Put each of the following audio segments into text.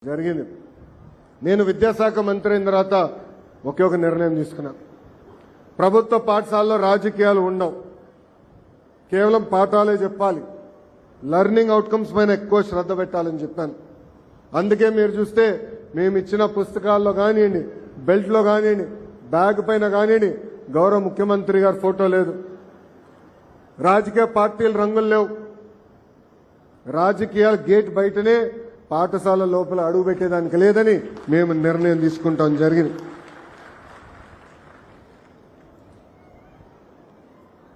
జరిగింది. నేను విద్యాశాఖ మంత్రి అయిన తర్వాత ఒకే ఒక నిర్ణయం తీసుకున్నా. ప్రభుత్వ పాఠశాలలో రాజకీయాలు ఉండవు, కేవలం పాఠాలే చెప్పాలి, లెర్నింగ్ అవుట్కమ్స్ పైన ఎక్కువ శ్రద్ధ పెట్టాలని చెప్పాను. అందుకే మీరు చూస్తే మేము ఇచ్చిన పుస్తకాల్లో కానివ్వండి, బెల్ట్లో కానివ్వండి, బ్యాగ్ పైన కానివ్వండి గౌరవ ముఖ్యమంత్రి గారి ఫోటో లేదు. రాజకీయ పార్టీల రంగులు లేవు. రాజకీయాల గేట్ బయటనే, పాఠశాల లోపల అడుగు పెట్టేదానికి లేదని మేము నిర్ణయం తీసుకుంటాం జరిగింది.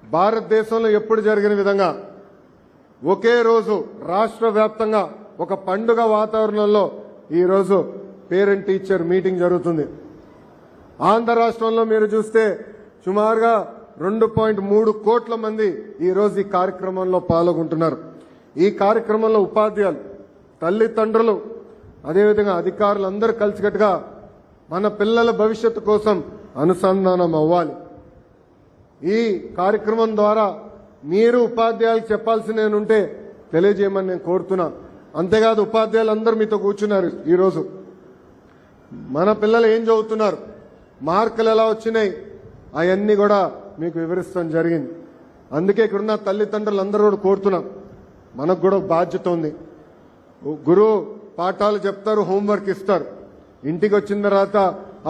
భారతదేశంలో ఎప్పుడు జరిగిన విధంగా ఒకే రోజు రాష్ట్ర వ్యాప్తంగా ఒక పండుగ వాతావరణంలో ఈరోజు పేరెంట్ టీచర్ మీటింగ్ జరుగుతుంది. ఆంధ్ర రాష్ట్రంలో మీరు చూస్తే సుమారుగా 2.3 కోట్ల మంది ఈరోజు ఈ కార్యక్రమంలో పాల్గొంటున్నారు. ఈ కార్యక్రమంలో ఉపాధ్యాయులు, తల్లిదండ్రులు, అదేవిధంగా అధికారులు అందరూ కలిసికట్టుగా మన పిల్లల భవిష్యత్తు కోసం అనుసంధానం అవ్వాలి. ఈ కార్యక్రమం ద్వారా మీరు ఉపాధ్యాయులకు చెప్పాల్సినవి ఉంటే తెలియజేయమని నేను కోరుతున్నా. అంతేకాదు ఉపాధ్యాయులు అందరూ మీతో కూర్చున్నారు. ఈరోజు మన పిల్లలు ఏం చదువుతున్నారు, మార్కులు ఎలా వచ్చినాయి, అవన్నీ కూడా మీకు వివరిస్తాం జరిగింది. అందుకే ఇక్కడున్న తల్లిదండ్రులు అందరూ కూడా కోరుతున్నాం, మనకు కూడా బాధ్యత ఉంది. గురువు పాఠాలు చెప్తారు, హోంవర్క్ ఇస్తారు. ఇంటికి వచ్చిన తర్వాత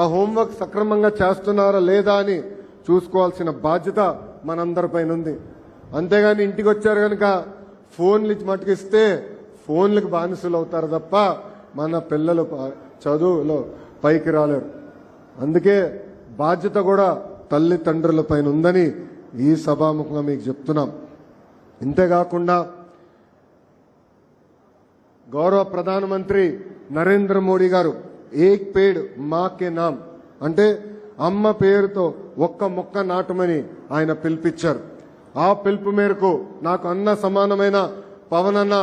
ఆ హోంవర్క్ సక్రమంగా చేస్తున్నారా లేదా అని చూసుకోవాల్సిన బాధ్యత మనందరిపైన ఉంది. అంతేగాని ఇంటికి వచ్చారు కనుక ఫోన్లు మటుకిస్తే ఫోన్లకు బానిసలు అవుతారు తప్ప మన పిల్లలు చదువులో పైకి రాలేరు. అందుకే బాధ్యత కూడా తల్లిదండ్రుల పైన ఉందని ఈ సభాముఖంగా మీకు చెప్తున్నాం. ఇంతేకాకుండా గౌరవ ప్రధానమంత్రి నరేంద్ర మోడీ గారు ఏక్ పేడ్ మా కే నామ్ అంటే అమ్మ పేరుతో ఒక్క మొక్క నాటమని ఆయన పిలిపించారు. ఆ పిలుపు మేరకు నాకు అన్న సమానమైన పవన్ అన్న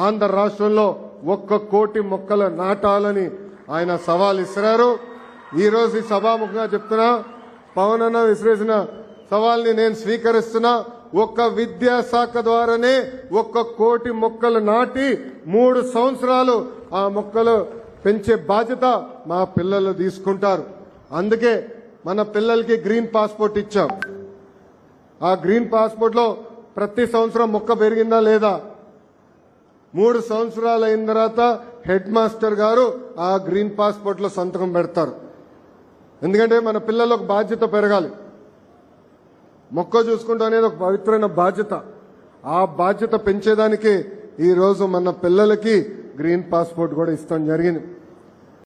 ఆంధ్ర రాష్ట్రంలో 1 కోటి మొక్కలు నాటాలని ఆయన సవాల్ ఇస్తున్నారు. ఈరోజు ఈ సభాముఖంగా చెప్తున్నా, పవన్ అన్న విసిరేసిన సవాల్ని నేను స్వీకరిస్తున్నా. ఒక్క విద్యాశాఖ ద్వారానే 1 కోటి మొక్కలు నాటి 3 సంవత్సరాలు ఆ మొక్కలు పెంచే బాధ్యత మా పిల్లలు తీసుకుంటారు. అందుకే మన పిల్లలకి గ్రీన్ పాస్పోర్ట్ ఇచ్చాం. ఆ గ్రీన్ పాస్పోర్ట్ లో ప్రతి సంవత్సరం మొక్క పెరిగిందా లేదా, 3 సంవత్సరాలు అయిన తర్వాత హెడ్ మాస్టర్ గారు ఆ గ్రీన్ పాస్పోర్ట్ లో సంతకం పెడతారు. ఎందుకంటే మన పిల్లలకు బాధ్యత పెరగాలి. మొక్క చూసుకుంటూ అనేది ఒక పవిత్రమైన బాధ్యత. ఆ బాధ్యత పెంచేదానికి ఈరోజు మన పిల్లలకి గ్రీన్ పాస్పోర్ట్ కూడా ఇస్తాం జరిగింది.